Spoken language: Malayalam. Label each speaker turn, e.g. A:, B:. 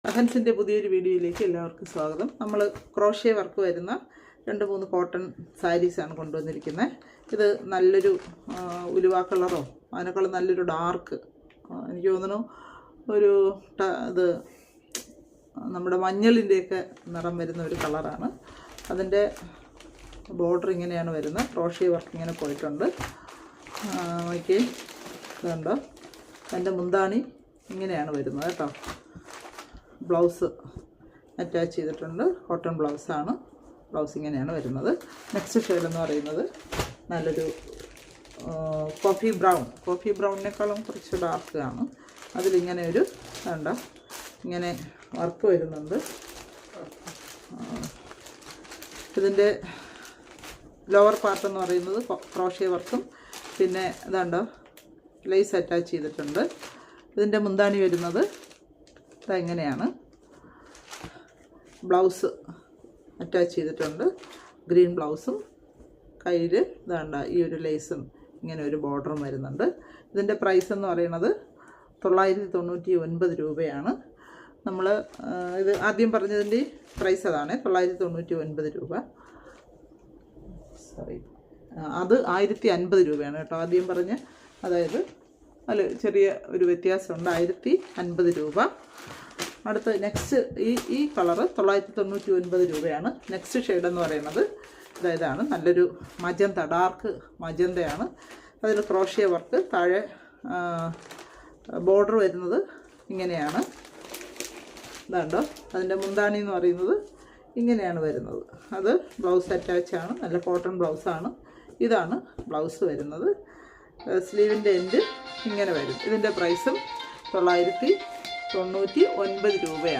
A: അഹൻസിൻ്റെ പുതിയൊരു വീഡിയോയിലേക്ക് എല്ലാവർക്കും സ്വാഗതം. നമ്മൾ ക്രോഷ്യ വർക്ക് വരുന്ന 2-3 കോട്ടൺ സാരീസാണ് കൊണ്ടുവന്നിരിക്കുന്നത്. ഇത് നല്ലൊരു ഉലുവ കളറോ അതിനേക്കാളും നല്ലൊരു ഡാർക്ക്, എനിക്ക് തോന്നുന്നു ഒരു ഇത് നമ്മുടെ മഞ്ഞളിൻ്റെയൊക്കെ നിറം വരുന്ന ഒരു കളറാണ്. അതിൻ്റെ ബോർഡർ ഇങ്ങനെയാണ് വരുന്നത്. ക്രോഷ്യ വർക്ക് ഇങ്ങനെ പോയിട്ടുണ്ട്. ഓക്കെ, ഇതുണ്ടോ, അതിൻ്റെ മുന്താണി ഇങ്ങനെയാണ് വരുന്നത് കേട്ടോ. ബ്ലൗസ് അറ്റാച്ച് ചെയ്തിട്ടുണ്ട്. കോട്ടൺ ബ്ലൗസാണ്. ബ്ലൗസ് ഇങ്ങനെയാണ് വരുന്നത്. നെക്സ്റ്റ് ഷെയ്ഡ് എന്ന് പറയുന്നത് നല്ലൊരു കോഫി ബ്രൗണിനേക്കാളും കുറച്ച് ഡാർക്കാണ്. അതിലിങ്ങനെ ഒരു വേണ്ട ഇങ്ങനെ വർക്ക് വരുന്നുണ്ട്. ഇതിൻ്റെ ലോവർ പാർട്ട് എന്ന് പറയുന്നത് ക്രോഷ്യ വർക്കും പിന്നെ ഇതാണ്ടോ ലേസ് അറ്റാച്ച് ചെയ്തിട്ടുണ്ട്. ഇതിൻ്റെ മുന്താണി വരുന്നത് ഇതെങ്ങനെയാണ്. ബ്ലൗസ് അറ്റാച്ച് ചെയ്തിട്ടുണ്ട്. ഗ്രീൻ ബ്ലൗസും കയ്യിൽ ഇതാണ്ട ഈ ഒരു ലേസും ഇങ്ങനെ ഒരു ബോർഡറും വരുന്നുണ്ട്. ഇതിൻ്റെ പ്രൈസ് എന്ന് പറയുന്നത് 999 രൂപയാണ്. നമ്മൾ ഇത് ആദ്യം പറഞ്ഞതിൻ്റെ പ്രൈസ് അതാണ്, 999 രൂപ. സോറി, അത് 1050 രൂപയാണ് കേട്ടോ ആദ്യം പറഞ്ഞ്. അതായത് അതിൽ ചെറിയ ഒരു വ്യത്യാസമുണ്ട്. 1050 രൂപ. അടുത്ത നെക്സ്റ്റ് ഈ കളറ് 999 രൂപയാണ്. നെക്സ്റ്റ് ഷെയ്ഡ് എന്ന് പറയുന്നത് ഇതാണ്. നല്ലൊരു മജന്ത, ഡാർക്ക് മജന്തയാണ്. അതിൽ ക്രോഷ്യ വർക്ക്, താഴെ ബോർഡർ വരുന്നത് ഇങ്ങനെയാണ്. ഇതാണ്ടോ, അതിൻ്റെ മുന്താണി എന്ന് പറയുന്നത് ഇങ്ങനെയാണ് വരുന്നത്. അത് ബ്ലൗസ് അറ്റാച്ചാണ്. നല്ല കോട്ടൺ ബ്ലൗസാണ്. ഇതാണ് ബ്ലൗസ് വരുന്നത്. സ്ലീവിൻ്റെ എൻഡ് ഇങ്ങനെ വരും. ഇതിൻ്റെ പ്രൈസും 999 രൂപയാണ്.